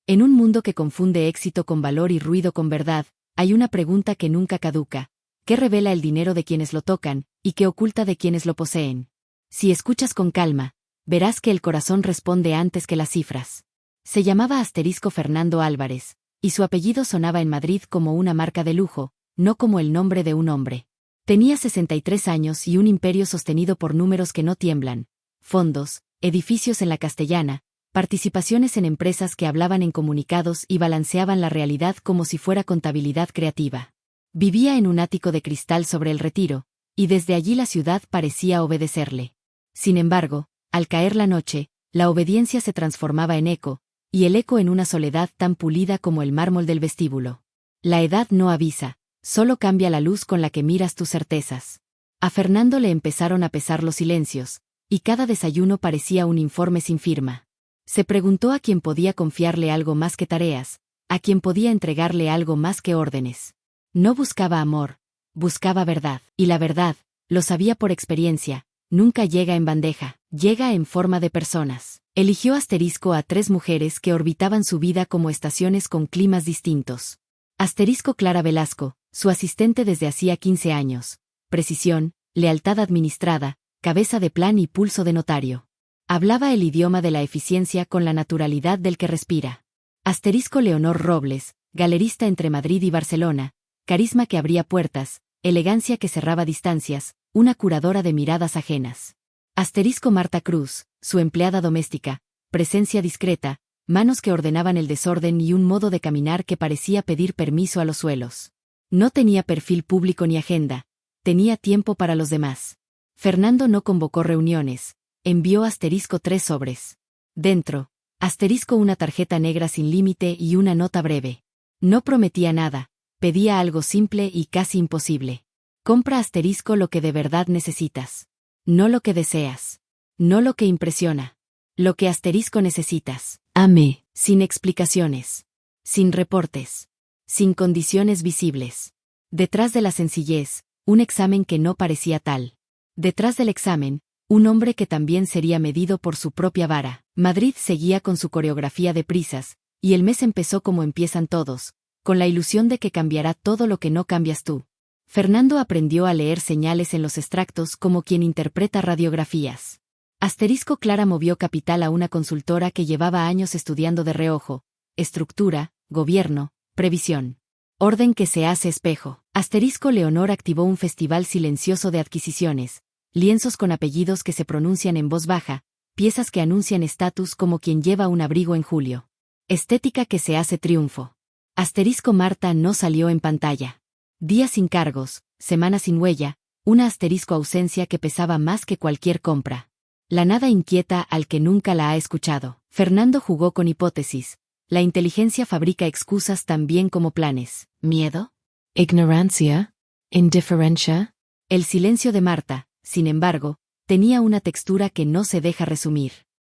En un mundo que confunde éxito con valor y ruido con verdad, hay una pregunta que nunca caduca. ¿Qué revela el dinero de quienes lo tocan, y qué oculta de quienes lo poseen? Si escuchas con calma, verás que el corazón responde antes que las cifras. Se llamaba Asterisco Fernando Álvarez, y su apellido sonaba en Madrid como una marca de lujo, no como el nombre de un hombre. Tenía 63 años y un imperio sostenido por números que no tiemblan. Fondos, edificios en la Castellana, participaciones en empresas que hablaban en comunicados y balanceaban la realidad como si fuera contabilidad creativa. Vivía en un ático de cristal sobre el Retiro, y desde allí la ciudad parecía obedecerle. Sin embargo, al caer la noche, la obediencia se transformaba en eco, y el eco en una soledad tan pulida como el mármol del vestíbulo. La edad no avisa, solo cambia la luz con la que miras tus certezas. A Fernando le empezaron a pesar los silencios, y cada desayuno parecía un informe sin firma. Se preguntó a quién podía confiarle algo más que tareas, a quién podía entregarle algo más que órdenes. No buscaba amor, buscaba verdad, y la verdad, lo sabía por experiencia, nunca llega en bandeja, llega en forma de personas. Eligió Asterisco a 3 mujeres que orbitaban su vida como estaciones con climas distintos. Asterisco Clara Velasco, su asistente desde hacía 15 años. Precisión, lealtad administrada, cabeza de plan y pulso de notario. Hablaba el idioma de la eficiencia con la naturalidad del que respira. Asterisco Leonor Robles, galerista entre Madrid y Barcelona, carisma que abría puertas, elegancia que cerraba distancias, una curadora de miradas ajenas. Asterisco Marta Cruz, su empleada doméstica, presencia discreta, manos que ordenaban el desorden y un modo de caminar que parecía pedir permiso a los suelos. No tenía perfil público ni agenda, tenía tiempo para los demás. Fernando no convocó reuniones, envió Asterisco 3 sobres. Dentro, Asterisco una tarjeta negra sin límite y una nota breve. No prometía nada, pedía algo simple y casi imposible. Compra Asterisco lo que de verdad necesitas. No lo que deseas. No lo que impresiona. Lo que Asterisco necesitas. Amé, sin explicaciones. Sin reportes. Sin condiciones visibles. Detrás de la sencillez, un examen que no parecía tal. Detrás del examen, un hombre que también sería medido por su propia vara. Madrid seguía con su coreografía de prisas, y el mes empezó como empiezan todos, con la ilusión de que cambiará todo lo que no cambias tú. Fernando aprendió a leer señales en los extractos como quien interpreta radiografías. Asterisco Clara movió capital a una consultora que llevaba años estudiando de reojo, estructura, gobierno, previsión. Orden que se hace espejo. Asterisco Leonor activó un festival silencioso de adquisiciones, lienzos con apellidos que se pronuncian en voz baja, piezas que anuncian estatus como quien lleva un abrigo en julio. Estética que se hace triunfo. Asterisco Marta no salió en pantalla. Días sin cargos, semanas sin huella, una asterisco ausencia que pesaba más que cualquier compra. La nada inquieta al que nunca la ha escuchado. Fernando jugó con hipótesis. La inteligencia fabrica excusas tan bien como planes. ¿Miedo? ¿Ignorancia? ¿Indiferencia? El silencio de Marta, sin embargo, tenía una textura que no se deja resumir.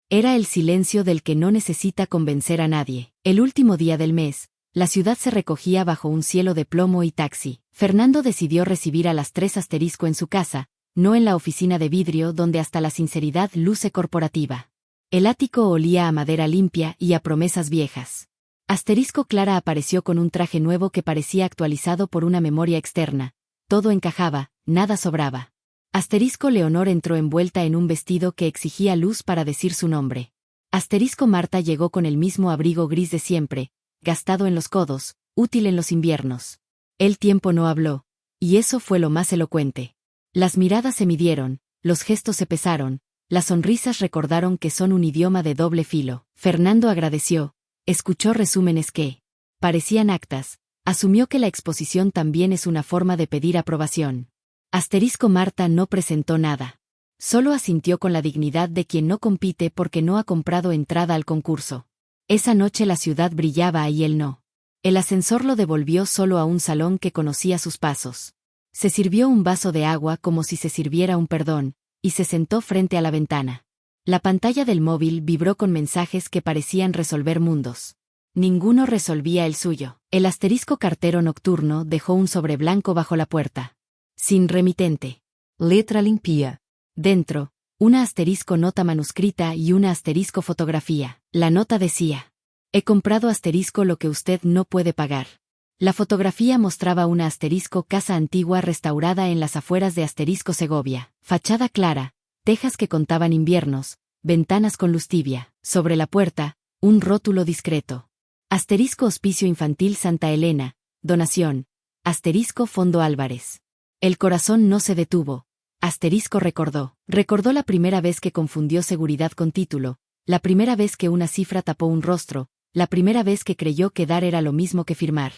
Era el silencio del que no necesita convencer a nadie. El último día del mes, la ciudad se recogía bajo un cielo de plomo y taxi. Fernando decidió recibir a las 3 Asterisco en su casa, no en la oficina de vidrio donde hasta la sinceridad luce corporativa. El ático olía a madera limpia y a promesas viejas. Asterisco Clara apareció con un traje nuevo que parecía actualizado por una memoria externa. Todo encajaba, nada sobraba. Asterisco Leonor entró envuelta en un vestido que exigía luz para decir su nombre. Asterisco Marta llegó con el mismo abrigo gris de siempre, gastado en los codos, útil en los inviernos. El tiempo no habló, y eso fue lo más elocuente. Las miradas se midieron, los gestos se pesaron, las sonrisas recordaron que son un idioma de doble filo. Fernando agradeció, escuchó resúmenes que parecían actas, asumió que la exposición también es una forma de pedir aprobación. Asterisco Marta no presentó nada. Solo asintió con la dignidad de quien no compite porque no ha comprado entrada al concurso. Esa noche la ciudad brillaba y él no. El ascensor lo devolvió solo a un salón que conocía sus pasos. Se sirvió un vaso de agua como si se sirviera un perdón, y se sentó frente a la ventana. La pantalla del móvil vibró con mensajes que parecían resolver mundos. Ninguno resolvía el suyo. El asterisco cartero nocturno dejó un sobre blanco bajo la puerta. Sin remitente. Letra limpia. Dentro, una asterisco nota manuscrita y una asterisco fotografía. La nota decía: He comprado asterisco lo que usted no puede pagar. La fotografía mostraba una asterisco casa antigua restaurada en las afueras de asterisco Segovia. Fachada clara, tejas que contaban inviernos, ventanas con luz tibia. Sobre la puerta, un rótulo discreto. Asterisco Hospicio Infantil Santa Elena, donación. Asterisco Fondo Álvarez. El corazón no se detuvo. Asterisco recordó. Recordó la primera vez que confundió seguridad con título, la primera vez que una cifra tapó un rostro, la primera vez que creyó que dar era lo mismo que firmar.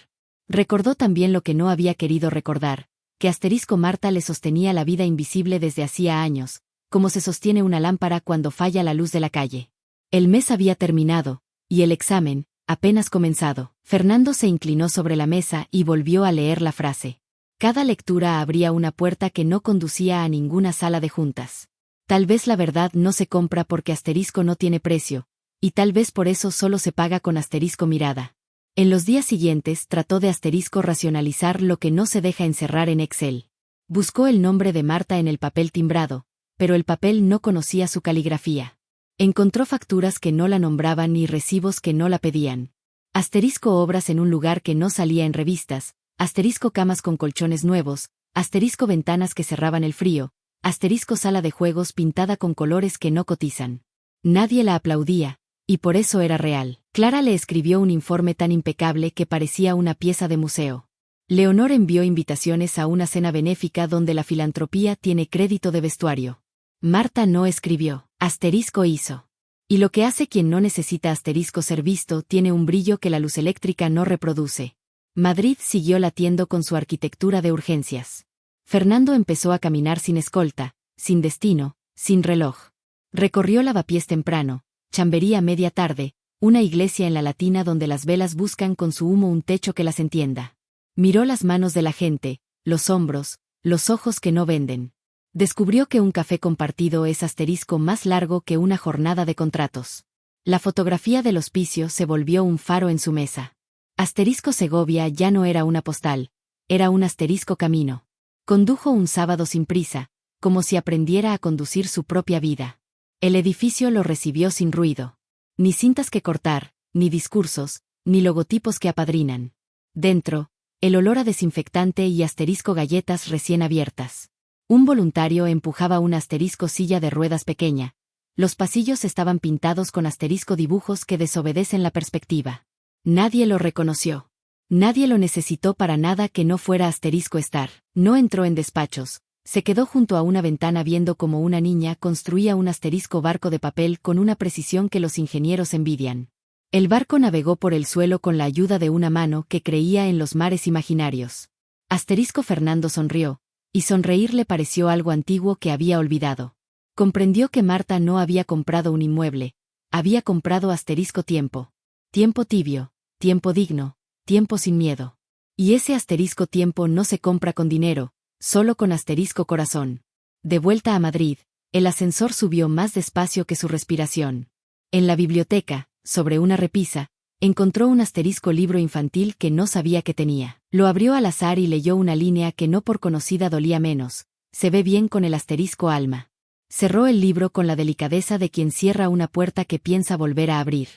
Recordó también lo que no había querido recordar, que asterisco Marta le sostenía la vida invisible desde hacía años, como se sostiene una lámpara cuando falla la luz de la calle. El mes había terminado, y el examen, apenas comenzado. Fernando se inclinó sobre la mesa y volvió a leer la frase. Cada lectura abría una puerta que no conducía a ninguna sala de juntas. Tal vez la verdad no se compra porque asterisco no tiene precio, y tal vez por eso solo se paga con asterisco mirada. En los días siguientes trató de asterisco racionalizar lo que no se deja encerrar en Excel. Buscó el nombre de Marta en el papel timbrado, pero el papel no conocía su caligrafía. Encontró facturas que no la nombraban ni recibos que no la pedían. Asterisco obras en un lugar que no salía en revistas, asterisco camas con colchones nuevos, asterisco ventanas que cerraban el frío, asterisco sala de juegos pintada con colores que no cotizan. Nadie la aplaudía, y por eso era real. Clara le escribió un informe tan impecable que parecía una pieza de museo. Leonor envió invitaciones a una cena benéfica donde la filantropía tiene crédito de vestuario. Marta no escribió, asterisco hizo. Y lo que hace quien no necesita asterisco ser visto tiene un brillo que la luz eléctrica no reproduce. Madrid siguió latiendo con su arquitectura de urgencias. Fernando empezó a caminar sin escolta, sin destino, sin reloj. Recorrió Lavapiés temprano, Chamberí a media tarde, una iglesia en la Latina donde las velas buscan con su humo un techo que las entienda. Miró las manos de la gente, los hombros, los ojos que no venden. Descubrió que un café compartido es asterisco más largo que una jornada de contratos. La fotografía del hospicio se volvió un faro en su mesa. Asterisco Segovia ya no era una postal, era un asterisco camino. Condujo un sábado sin prisa, como si aprendiera a conducir su propia vida. El edificio lo recibió sin ruido. Ni cintas que cortar, ni discursos, ni logotipos que apadrinan. Dentro, el olor a desinfectante y asterisco galletas recién abiertas. Un voluntario empujaba una asterisco silla de ruedas pequeña. Los pasillos estaban pintados con asterisco dibujos que desobedecen la perspectiva. Nadie lo reconoció. Nadie lo necesitó para nada que no fuera asterisco estar. No entró en despachos. Se quedó junto a una ventana viendo cómo una niña construía un asterisco barco de papel con una precisión que los ingenieros envidian. El barco navegó por el suelo con la ayuda de una mano que creía en los mares imaginarios. Asterisco Fernando sonrió, y sonreír le pareció algo antiguo que había olvidado. Comprendió que Marta no había comprado un inmueble, había comprado asterisco tiempo. Tiempo tibio, tiempo digno, tiempo sin miedo. Y ese asterisco tiempo no se compra con dinero, solo con asterisco corazón. De vuelta a Madrid, el ascensor subió más despacio que su respiración. En la biblioteca, sobre una repisa, encontró un asterisco libro infantil que no sabía que tenía. Lo abrió al azar y leyó una línea que no por conocida dolía menos. Se ve bien con el asterisco alma. Cerró el libro con la delicadeza de quien cierra una puerta que piensa volver a abrir.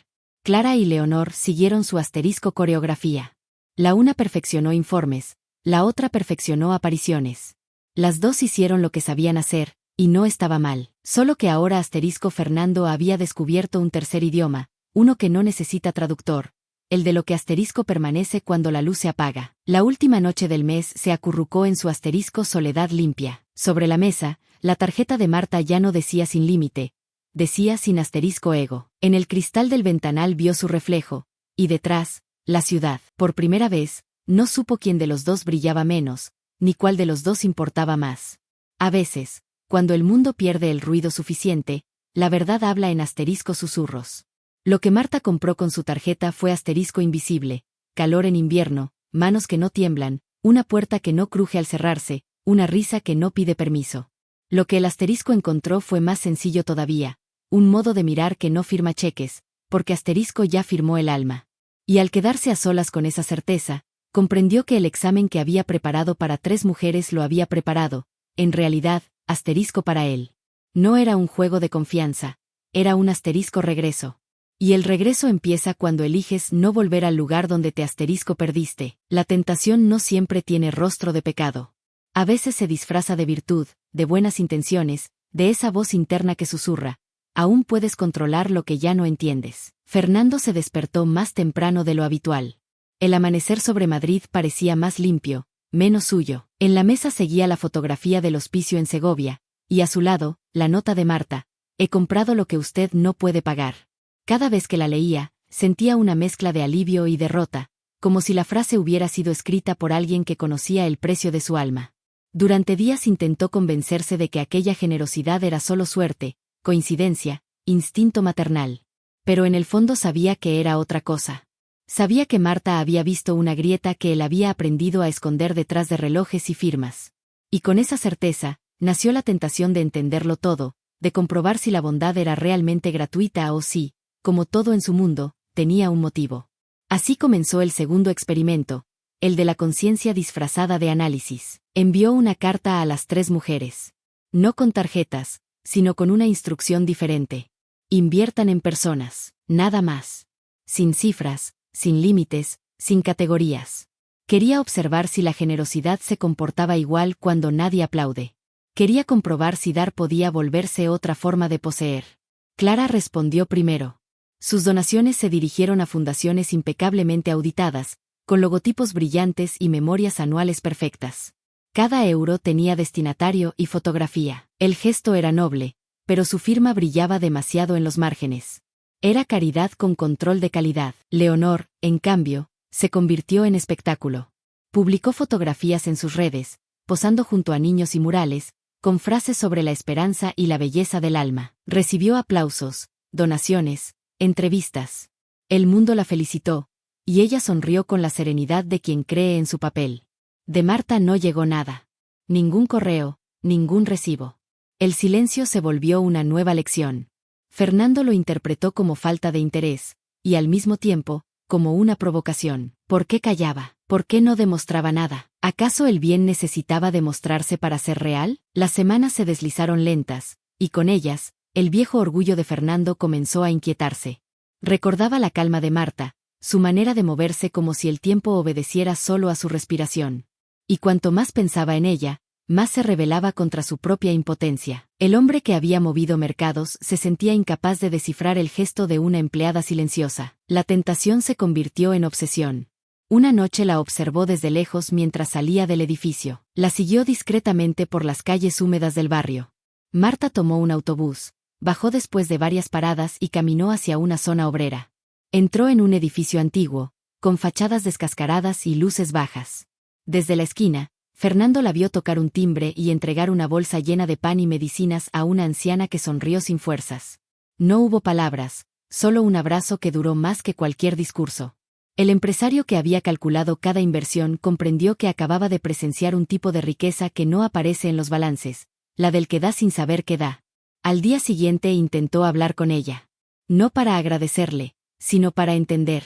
Clara y Leonor siguieron su asterisco coreografía. La una perfeccionó informes, la otra perfeccionó apariciones. Las dos hicieron lo que sabían hacer, y no estaba mal. Solo que ahora asterisco Fernando había descubierto un tercer idioma, uno que no necesita traductor, el de lo que asterisco permanece cuando la luz se apaga. La última noche del mes se acurrucó en su asterisco soledad limpia. Sobre la mesa, la tarjeta de Marta ya no decía sin límite, decía sin asterisco ego. En el cristal del ventanal vio su reflejo, y detrás, la ciudad. Por primera vez, no supo quién de los dos brillaba menos, ni cuál de los dos importaba más. A veces, cuando el mundo pierde el ruido suficiente, la verdad habla en asterisco susurros. Lo que Marta compró con su tarjeta fue asterisco invisible, calor en invierno, manos que no tiemblan, una puerta que no cruje al cerrarse, una risa que no pide permiso. Lo que el asterisco encontró fue más sencillo todavía, un modo de mirar que no firma cheques, porque asterisco ya firmó el alma. Y al quedarse a solas con esa certeza, comprendió que el examen que había preparado para 3 mujeres lo había preparado, en realidad, asterisco para él. No era un juego de confianza, era un asterisco regreso. Y el regreso empieza cuando eliges no volver al lugar donde te perdiste. La tentación no siempre tiene rostro de pecado. A veces se disfraza de virtud, de buenas intenciones, de esa voz interna que susurra: aún puedes controlar lo que ya no entiendes. Fernando se despertó más temprano de lo habitual. El amanecer sobre Madrid parecía más limpio, menos suyo. En la mesa seguía la fotografía del hospicio en Segovia, y a su lado, la nota de Marta: he comprado lo que usted no puede pagar. Cada vez que la leía, sentía una mezcla de alivio y derrota, como si la frase hubiera sido escrita por alguien que conocía el precio de su alma. Durante días intentó convencerse de que aquella generosidad era solo suerte, coincidencia, instinto maternal. Pero en el fondo sabía que era otra cosa. Sabía que Marta había visto una grieta que él había aprendido a esconder detrás de relojes y firmas. Y con esa certeza, nació la tentación de entenderlo todo, de comprobar si la bondad era realmente gratuita o si, como todo en su mundo, tenía un motivo. Así comenzó el segundo experimento, el de la conciencia disfrazada de análisis. Envió una carta a las 3 mujeres. No con tarjetas, sino con una instrucción diferente. Inviertan en personas, nada más. Sin cifras, sin límites, sin categorías. Quería observar si la generosidad se comportaba igual cuando nadie aplaude. Quería comprobar si dar podía volverse otra forma de poseer. Clara respondió primero. Sus donaciones se dirigieron a fundaciones impecablemente auditadas, con logotipos brillantes y memorias anuales perfectas. Cada euro tenía destinatario y fotografía. El gesto era noble, pero su firma brillaba demasiado en los márgenes. Era caridad con control de calidad. Leonor, en cambio, se convirtió en espectáculo. Publicó fotografías en sus redes, posando junto a niños y murales, con frases sobre la esperanza y la belleza del alma. Recibió aplausos, donaciones, entrevistas. El mundo la felicitó, y ella sonrió con la serenidad de quien cree en su papel. De Marta no llegó nada. Ningún correo, ningún recibo. El silencio se volvió una nueva lección. Fernando lo interpretó como falta de interés, y al mismo tiempo, como una provocación. ¿Por qué callaba? ¿Por qué no demostraba nada? ¿Acaso el bien necesitaba demostrarse para ser real? Las semanas se deslizaron lentas, y con ellas, el viejo orgullo de Fernando comenzó a inquietarse. Recordaba la calma de Marta, su manera de moverse como si el tiempo obedeciera solo a su respiración. Y cuanto más pensaba en ella, más se rebelaba contra su propia impotencia. El hombre que había movido mercados se sentía incapaz de descifrar el gesto de una empleada silenciosa. La tentación se convirtió en obsesión. Una noche la observó desde lejos mientras salía del edificio. La siguió discretamente por las calles húmedas del barrio. Marta tomó un autobús, bajó después de varias paradas y caminó hacia una zona obrera. Entró en un edificio antiguo, con fachadas descascaradas y luces bajas. Desde la esquina, Fernando la vio tocar un timbre y entregar una bolsa llena de pan y medicinas a una anciana que sonrió sin fuerzas. No hubo palabras, solo un abrazo que duró más que cualquier discurso. El empresario que había calculado cada inversión comprendió que acababa de presenciar un tipo de riqueza que no aparece en los balances, la del que da sin saber qué da. Al día siguiente intentó hablar con ella. No para agradecerle, sino para entender.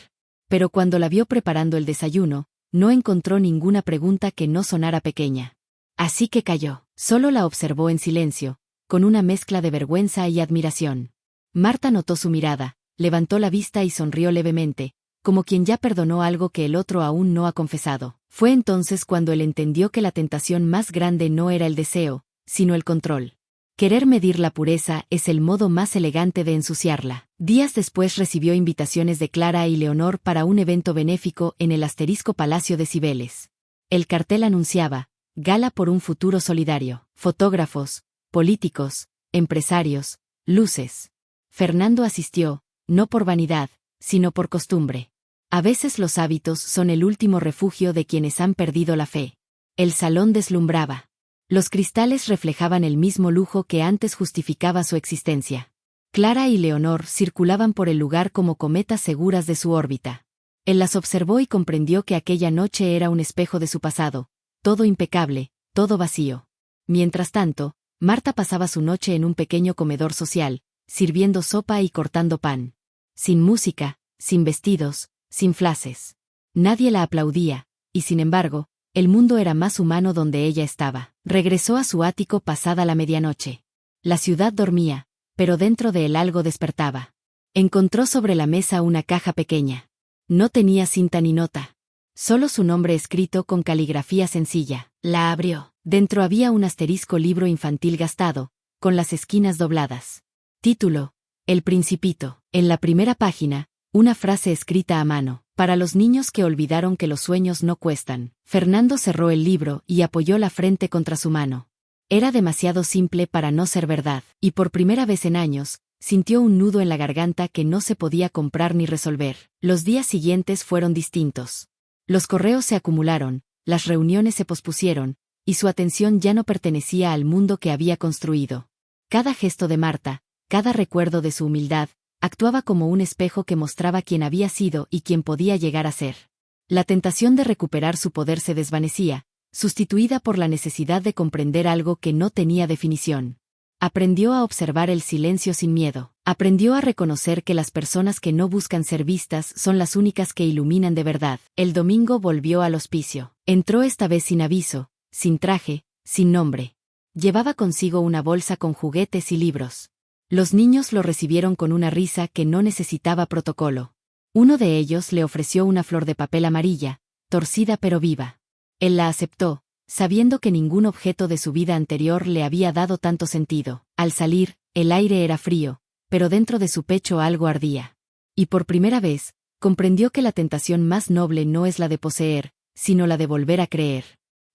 Pero cuando la vio preparando el desayuno, no encontró ninguna pregunta que no sonara pequeña. Así que calló. Solo la observó en silencio, con una mezcla de vergüenza y admiración. Marta notó su mirada, levantó la vista y sonrió levemente, como quien ya perdonó algo que el otro aún no ha confesado. Fue entonces cuando él entendió que la tentación más grande no era el deseo, sino el control. Querer medir la pureza es el modo más elegante de ensuciarla. Días después recibió invitaciones de Clara y Leonor para un evento benéfico en el asterisco Palacio de Cibeles. El cartel anunciaba: Gala por un futuro solidario. Fotógrafos, políticos, empresarios, luces. Fernando asistió, no por vanidad, sino por costumbre. A veces los hábitos son el último refugio de quienes han perdido la fe. El salón deslumbraba. Los cristales reflejaban el mismo lujo que antes justificaba su existencia. Clara y Leonor circulaban por el lugar como cometas seguras de su órbita. Él las observó y comprendió que aquella noche era un espejo de su pasado, todo impecable, todo vacío. Mientras tanto, Marta pasaba su noche en un pequeño comedor social, sirviendo sopa y cortando pan. Sin música, sin vestidos, sin flashes. Nadie la aplaudía, y sin embargo, el mundo era más humano donde ella estaba. Regresó a su ático pasada la medianoche. La ciudad dormía, pero dentro de él algo despertaba. Encontró sobre la mesa una caja pequeña. No tenía cinta ni nota. Solo su nombre escrito con caligrafía sencilla. La abrió. Dentro había un asterisco libro infantil gastado, con las esquinas dobladas. Título: El Principito. En la primera página, una frase escrita a mano. Para los niños que olvidaron que los sueños no cuestan. Fernando cerró el libro y apoyó la frente contra su mano. Era demasiado simple para no ser verdad, y por primera vez en años, sintió un nudo en la garganta que no se podía comprar ni resolver. Los días siguientes fueron distintos. Los correos se acumularon, las reuniones se pospusieron, y su atención ya no pertenecía al mundo que había construido. Cada gesto de Marta, cada recuerdo de su humildad, actuaba como un espejo que mostraba quién había sido y quién podía llegar a ser. La tentación de recuperar su poder se desvanecía, sustituida por la necesidad de comprender algo que no tenía definición. Aprendió a observar el silencio sin miedo. Aprendió a reconocer que las personas que no buscan ser vistas son las únicas que iluminan de verdad. El domingo volvió al hospicio. Entró esta vez sin aviso, sin traje, sin nombre. Llevaba consigo una bolsa con juguetes y libros. Los niños lo recibieron con una risa que no necesitaba protocolo. Uno de ellos le ofreció una flor de papel amarilla, torcida pero viva. Él la aceptó, sabiendo que ningún objeto de su vida anterior le había dado tanto sentido. Al salir, el aire era frío, pero dentro de su pecho algo ardía. Y por primera vez, comprendió que la tentación más noble no es la de poseer, sino la de volver a creer.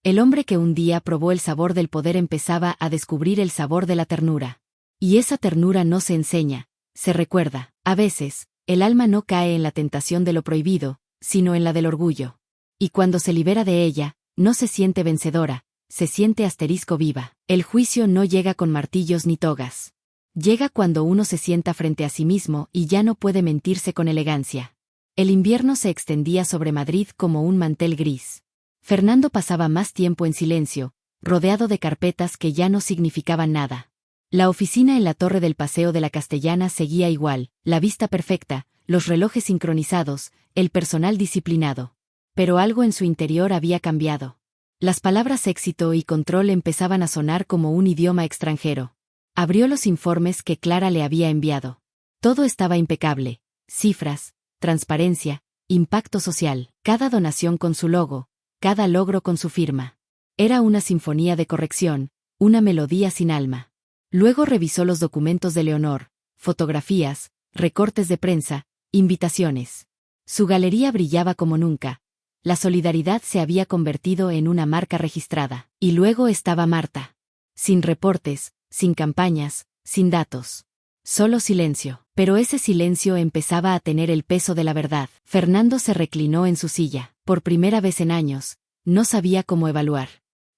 El hombre que un día probó el sabor del poder empezaba a descubrir el sabor de la ternura. Y esa ternura no se enseña, se recuerda. A veces, el alma no cae en la tentación de lo prohibido, sino en la del orgullo. Y cuando se libera de ella, no se siente vencedora, se siente asterisco viva. El juicio no llega con martillos ni togas. Llega cuando uno se sienta frente a sí mismo y ya no puede mentirse con elegancia. El invierno se extendía sobre Madrid como un mantel gris. Fernando pasaba más tiempo en silencio, rodeado de carpetas que ya no significaban nada. La oficina en la torre del Paseo de la Castellana seguía igual, la vista perfecta, los relojes sincronizados, el personal disciplinado. Pero algo en su interior había cambiado. Las palabras éxito y control empezaban a sonar como un idioma extranjero. Abrió los informes que Clara le había enviado. Todo estaba impecable: cifras, transparencia, impacto social, cada donación con su logo, cada logro con su firma. Era una sinfonía de corrección, una melodía sin alma. Luego revisó los documentos de Leonor, fotografías, recortes de prensa, invitaciones. Su galería brillaba como nunca. La solidaridad se había convertido en una marca registrada. Y luego estaba Marta. Sin reportes, sin campañas, sin datos. Solo silencio. Pero ese silencio empezaba a tener el peso de la verdad. Fernando se reclinó en su silla. Por primera vez en años, no sabía cómo evaluar.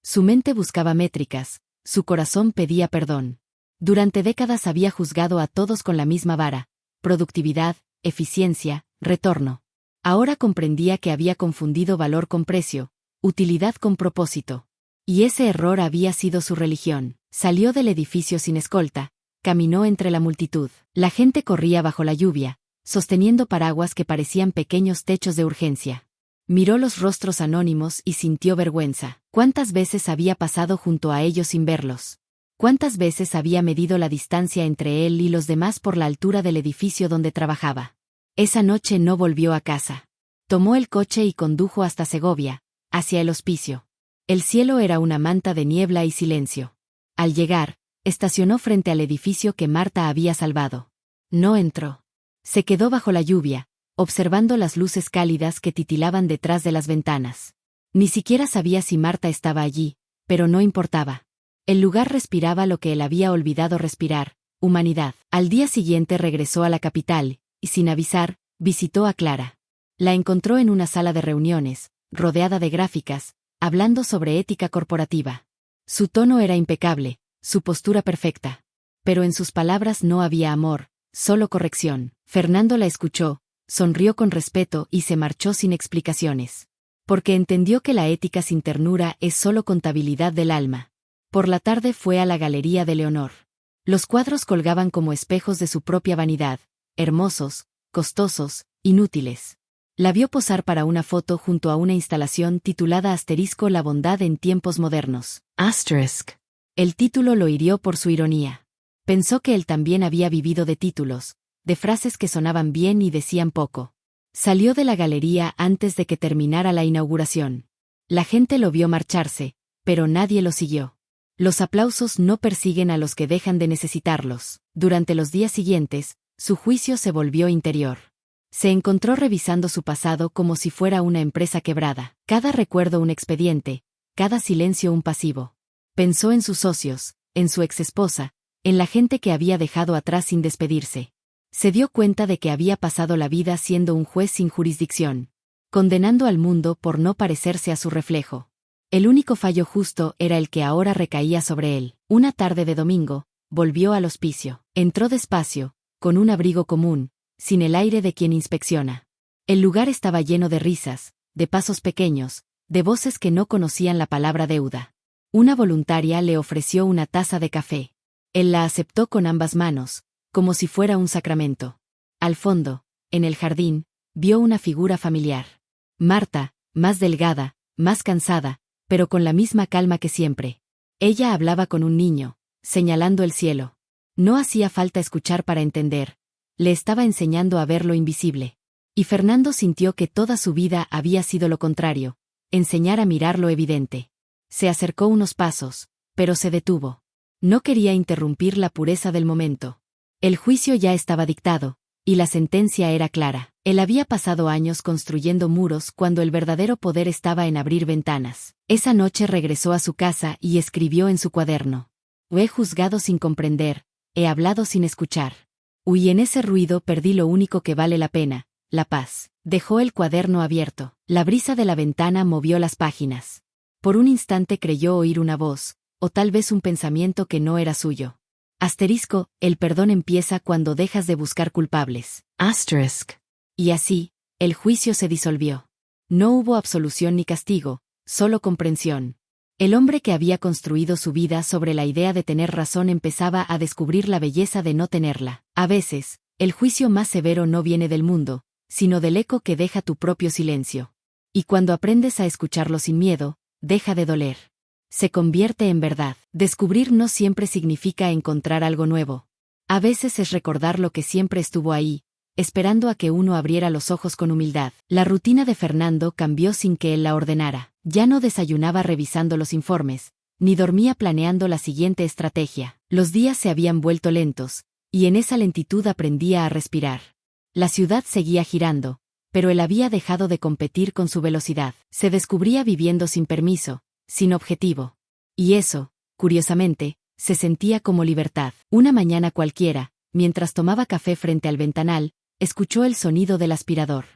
Su mente buscaba métricas, su corazón pedía perdón. Durante décadas había juzgado a todos con la misma vara: productividad, eficiencia, retorno. Ahora comprendía que había confundido valor con precio, utilidad con propósito. Y ese error había sido su religión. Salió del edificio sin escolta, caminó entre la multitud. La gente corría bajo la lluvia, sosteniendo paraguas que parecían pequeños techos de urgencia. Miró los rostros anónimos y sintió vergüenza. ¿Cuántas veces había pasado junto a ellos sin verlos? ¿Cuántas veces había medido la distancia entre él y los demás por la altura del edificio donde trabajaba? Esa noche no volvió a casa. Tomó el coche y condujo hasta Segovia, hacia el hospicio. El cielo era una manta de niebla y silencio. Al llegar, estacionó frente al edificio que Marta había salvado. No entró. Se quedó bajo la lluvia, observando las luces cálidas que titilaban detrás de las ventanas. Ni siquiera sabía si Marta estaba allí, pero no importaba. El lugar respiraba lo que él había olvidado respirar: humanidad. Al día siguiente regresó a la capital, y sin avisar, visitó a Clara. La encontró en una sala de reuniones, rodeada de gráficas, hablando sobre ética corporativa. Su tono era impecable, su postura perfecta. Pero en sus palabras no había amor, solo corrección. Fernando la escuchó, sonrió con respeto y se marchó sin explicaciones. Porque entendió que la ética sin ternura es solo contabilidad del alma. Por la tarde fue a la galería de Leonor. Los cuadros colgaban como espejos de su propia vanidad, hermosos, costosos, inútiles. La vio posar para una foto junto a una instalación titulada asterisco La bondad en tiempos modernos. Asterisk. El título lo hirió por su ironía. Pensó que él también había vivido de títulos, de frases que sonaban bien y decían poco. Salió de la galería antes de que terminara la inauguración. La gente lo vio marcharse, pero nadie lo siguió. Los aplausos no persiguen a los que dejan de necesitarlos. Durante los días siguientes, su juicio se volvió interior. Se encontró revisando su pasado como si fuera una empresa quebrada. Cada recuerdo un expediente, cada silencio un pasivo. Pensó en sus socios, en su exesposa, en la gente que había dejado atrás sin despedirse. Se dio cuenta de que había pasado la vida siendo un juez sin jurisdicción, condenando al mundo por no parecerse a su reflejo. El único fallo justo era el que ahora recaía sobre él. Una tarde de domingo, volvió al hospicio. Entró despacio, con un abrigo común, sin el aire de quien inspecciona. El lugar estaba lleno de risas, de pasos pequeños, de voces que no conocían la palabra deuda. Una voluntaria le ofreció una taza de café. Él la aceptó con ambas manos, como si fuera un sacramento. Al fondo, en el jardín, vio una figura familiar. Marta, más delgada, más cansada, pero con la misma calma que siempre. Ella hablaba con un niño, señalando el cielo. No hacía falta escuchar para entender. Le estaba enseñando a ver lo invisible. Y Fernando sintió que toda su vida había sido lo contrario, enseñar a mirar lo evidente. Se acercó unos pasos, pero se detuvo. No quería interrumpir la pureza del momento. El juicio ya estaba dictado, y la sentencia era clara. Él había pasado años construyendo muros cuando el verdadero poder estaba en abrir ventanas. Esa noche regresó a su casa y escribió en su cuaderno: He juzgado sin comprender, he hablado sin escuchar. Y en ese ruido perdí lo único que vale la pena, la paz. Dejó el cuaderno abierto. La brisa de la ventana movió las páginas. Por un instante creyó oír una voz, o tal vez un pensamiento que no era suyo. Asterisco, el perdón empieza cuando dejas de buscar culpables. Asterisk. Y así, el juicio se disolvió. No hubo absolución ni castigo, solo comprensión. El hombre que había construido su vida sobre la idea de tener razón empezaba a descubrir la belleza de no tenerla. A veces, el juicio más severo no viene del mundo, sino del eco que deja tu propio silencio. Y cuando aprendes a escucharlo sin miedo, deja de doler. Se convierte en verdad. Descubrir no siempre significa encontrar algo nuevo. A veces es recordar lo que siempre estuvo ahí, esperando a que uno abriera los ojos con humildad. La rutina de Fernando cambió sin que él la ordenara. Ya no desayunaba revisando los informes, ni dormía planeando la siguiente estrategia. Los días se habían vuelto lentos, y en esa lentitud aprendía a respirar. La ciudad seguía girando, pero él había dejado de competir con su velocidad. Se descubría viviendo sin permiso, sin objetivo. Y eso, curiosamente, se sentía como libertad. Una mañana cualquiera, mientras tomaba café frente al ventanal, escuchó el sonido del aspirador.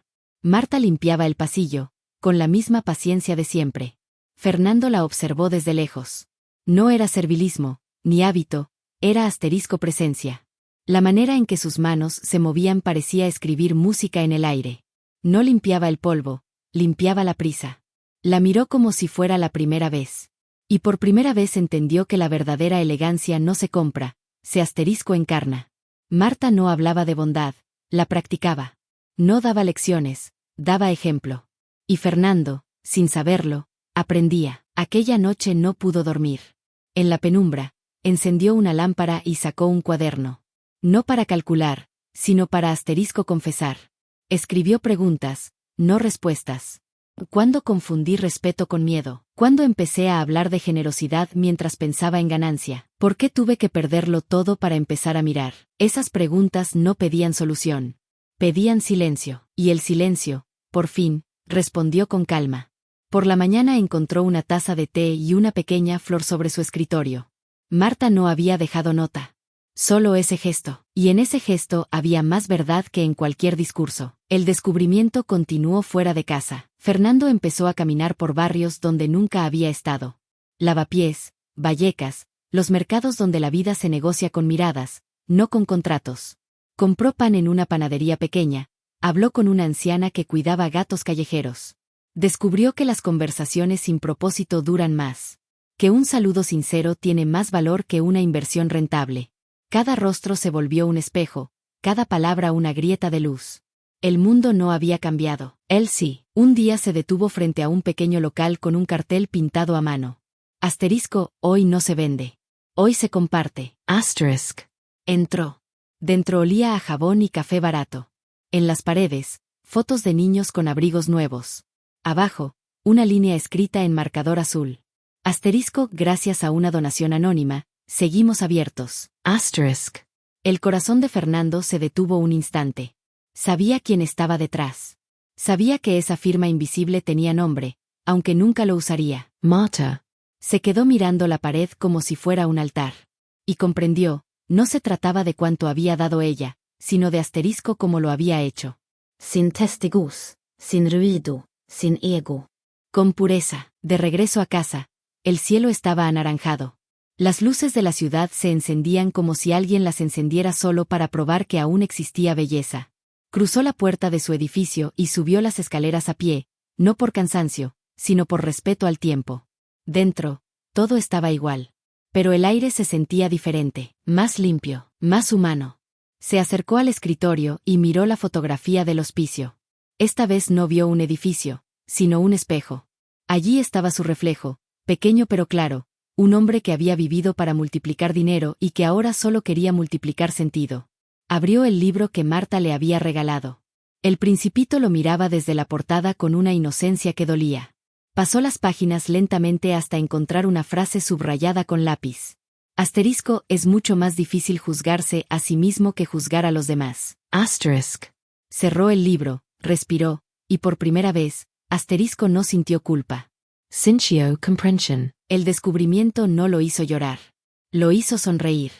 Marta limpiaba el pasillo, con la misma paciencia de siempre. Fernando la observó desde lejos. No era servilismo, ni hábito, era asterisco presencia. La manera en que sus manos se movían parecía escribir música en el aire. No limpiaba el polvo, limpiaba la prisa. La miró como si fuera la primera vez. Y por primera vez entendió que la verdadera elegancia no se compra, se asterisco encarna. Marta no hablaba de bondad, la practicaba. No daba lecciones, daba ejemplo. Y Fernando, sin saberlo, aprendía. Aquella noche no pudo dormir. En la penumbra, encendió una lámpara y sacó un cuaderno. No para calcular, sino para asterisco confesar. Escribió preguntas, no respuestas. ¿Cuándo confundí respeto con miedo? ¿Cuándo empecé a hablar de generosidad mientras pensaba en ganancia? ¿Por qué tuve que perderlo todo para empezar a mirar? Esas preguntas no pedían solución. Pedían silencio. Y el silencio, por fin, respondió con calma. Por la mañana encontró una taza de té y una pequeña flor sobre su escritorio. Marta no había dejado nota. Solo ese gesto. Y en ese gesto había más verdad que en cualquier discurso. El descubrimiento continuó fuera de casa. Fernando empezó a caminar por barrios donde nunca había estado. Lavapiés, Vallecas, los mercados donde la vida se negocia con miradas, no con contratos. Compró pan en una panadería pequeña, habló con una anciana que cuidaba gatos callejeros. Descubrió que las conversaciones sin propósito duran más. Que un saludo sincero tiene más valor que una inversión rentable. Cada rostro se volvió un espejo, cada palabra una grieta de luz. El mundo no había cambiado. Él sí. Un día se detuvo frente a un pequeño local con un cartel pintado a mano. Asterisco, hoy no se vende. Hoy se comparte. Asterisk. Entró. Dentro olía a jabón y café barato. En las paredes, fotos de niños con abrigos nuevos. Abajo, una línea escrita en marcador azul. Asterisco, gracias a una donación anónima, seguimos abiertos. Asterisk. El corazón de Fernando se detuvo un instante. Sabía quién estaba detrás. Sabía que esa firma invisible tenía nombre, aunque nunca lo usaría. Marta. Se quedó mirando la pared como si fuera un altar. Y comprendió, no se trataba de cuánto había dado ella, sino de Asterisco como lo había hecho. Sin testigos, sin ruido, sin ego. Con pureza. De regreso a casa, el cielo estaba anaranjado. Las luces de la ciudad se encendían como si alguien las encendiera solo para probar que aún existía belleza. Cruzó la puerta de su edificio y subió las escaleras a pie, no por cansancio, sino por respeto al tiempo. Dentro, todo estaba igual. Pero el aire se sentía diferente, más limpio, más humano. Se acercó al escritorio y miró la fotografía del hospicio. Esta vez no vio un edificio, sino un espejo. Allí estaba su reflejo, pequeño pero claro, un hombre que había vivido para multiplicar dinero y que ahora solo quería multiplicar sentido. Abrió el libro que Marta le había regalado. El Principito lo miraba desde la portada con una inocencia que dolía. Pasó las páginas lentamente hasta encontrar una frase subrayada con lápiz. Asterisco, es mucho más difícil juzgarse a sí mismo que juzgar a los demás. Asterisk. Cerró el libro, respiró, y por primera vez, Asterisco no sintió culpa. Sintió comprensión. El descubrimiento no lo hizo llorar. Lo hizo sonreír.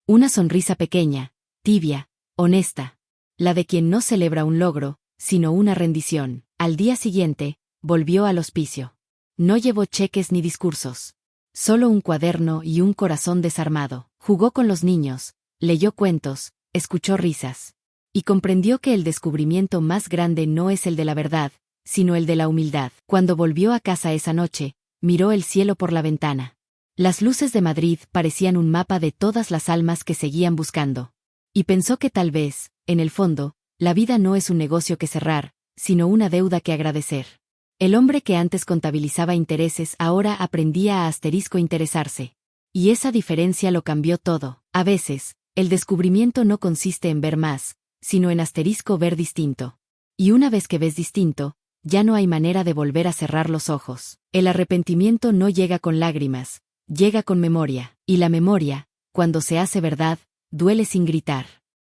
Una sonrisa pequeña, tibia, honesta. La de quien no celebra un logro, sino una rendición. Al día siguiente, volvió al hospicio. No llevó cheques ni discursos. Solo un cuaderno y un corazón desarmado. Jugó con los niños, leyó cuentos, escuchó risas. Y comprendió que el descubrimiento más grande no es el de la verdad, sino el de la humildad. Cuando volvió a casa esa noche, miró el cielo por la ventana. Las luces de Madrid parecían un mapa de todas las almas que seguían buscando. Y pensó que tal vez, en el fondo, la vida no es un negocio que cerrar, sino una deuda que agradecer. El hombre que antes contabilizaba intereses ahora aprendía a Asterisco interesarse. Y esa diferencia lo cambió todo. A veces, el descubrimiento no consiste en ver más, sino en Asterisco ver distinto. Y una vez que ves distinto, ya no hay manera de volver a cerrar los ojos. El arrepentimiento no llega con lágrimas, llega con memoria. Y la memoria, cuando se hace verdad, duele sin gritar.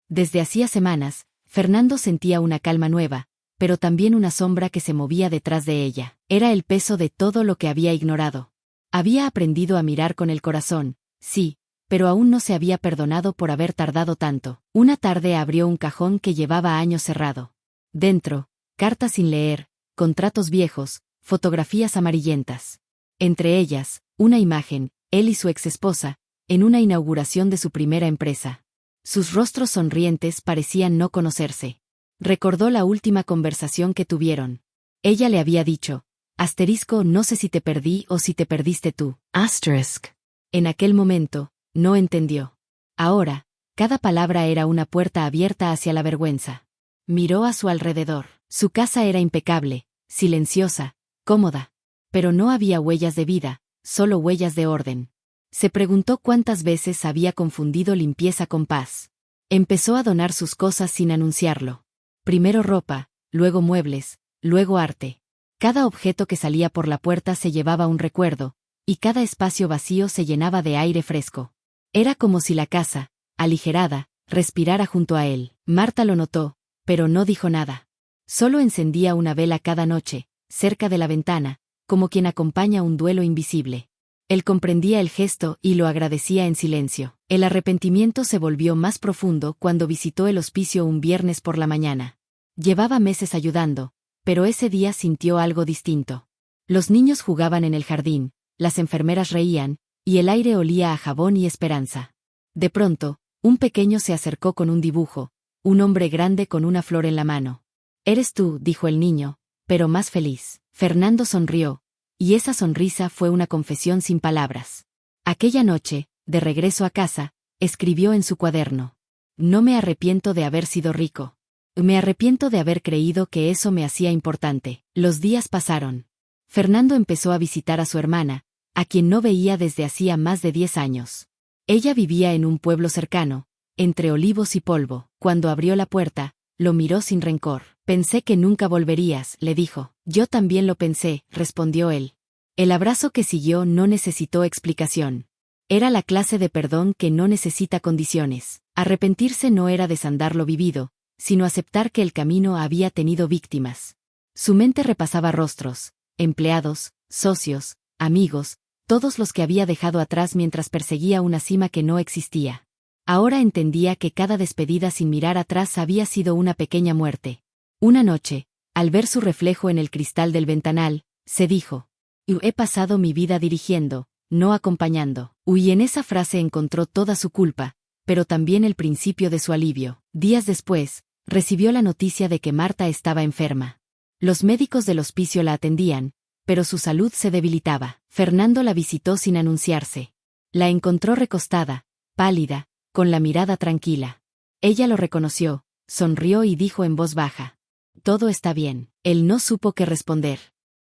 Desde hacía semanas, Fernando sentía una calma nueva, pero también una sombra que se movía detrás de ella. Era el peso de todo lo que había ignorado. Había aprendido a mirar con el corazón, sí, pero aún no se había perdonado por haber tardado tanto. Una tarde abrió un cajón que llevaba años cerrado. Dentro, cartas sin leer, contratos viejos, fotografías amarillentas. Entre ellas, una imagen, él y su exesposa, en una inauguración de su primera empresa. Sus rostros sonrientes parecían no conocerse. Recordó la última conversación que tuvieron. Ella le había dicho, Asterisco, no sé si te perdí o si te perdiste tú. Asterisk. En aquel momento, no entendió. Ahora, cada palabra era una puerta abierta hacia la vergüenza. Miró a su alrededor. Su casa era impecable, silenciosa, cómoda. Pero no había huellas de vida, solo huellas de orden. Se preguntó cuántas veces había confundido limpieza con paz. Empezó a donar sus cosas sin anunciarlo. Primero ropa, luego muebles, luego arte. Cada objeto que salía por la puerta se llevaba un recuerdo, y cada espacio vacío se llenaba de aire fresco. Era como si la casa, aligerada, respirara junto a él. Marta lo notó, pero no dijo nada. Solo encendía una vela cada noche, cerca de la ventana, como quien acompaña un duelo invisible. Él comprendía el gesto y lo agradecía en silencio. El arrepentimiento se volvió más profundo cuando visitó el hospicio un viernes por la mañana. Llevaba meses ayudando, pero ese día sintió algo distinto. Los niños jugaban en el jardín, las enfermeras reían, y el aire olía a jabón y esperanza. De pronto, un pequeño se acercó con un dibujo, un hombre grande con una flor en la mano. «Eres tú», dijo el niño, pero más feliz. Fernando sonrió, y esa sonrisa fue una confesión sin palabras. Aquella noche, de regreso a casa, escribió en su cuaderno: «No me arrepiento de haber sido rico. Me arrepiento de haber creído que eso me hacía importante». Los días pasaron. Fernando empezó a visitar a su hermana, a quien no veía desde hacía más de 10 años. Ella vivía en un pueblo cercano, entre olivos y polvo. Cuando abrió la puerta, lo miró sin rencor. Pensé que nunca volverías, le dijo. Yo también lo pensé, respondió él. El abrazo que siguió no necesitó explicación. Era la clase de perdón que no necesita condiciones. Arrepentirse no era desandar lo vivido, sino aceptar que el camino había tenido víctimas. Su mente repasaba rostros, empleados, socios, amigos, todos los que había dejado atrás mientras perseguía una cima que no existía. Ahora entendía que cada despedida sin mirar atrás había sido una pequeña muerte. Una noche, al ver su reflejo en el cristal del ventanal, se dijo: he pasado mi vida dirigiendo, no acompañando. Y en esa frase encontró toda su culpa, pero también el principio de su alivio. Días después, recibió la noticia de que Marta estaba enferma. Los médicos del hospicio la atendían, pero su salud se debilitaba. Fernando la visitó sin anunciarse. La encontró recostada, pálida, con la mirada tranquila. Ella lo reconoció, sonrió y dijo en voz baja: «Todo está bien». Él no supo qué responder.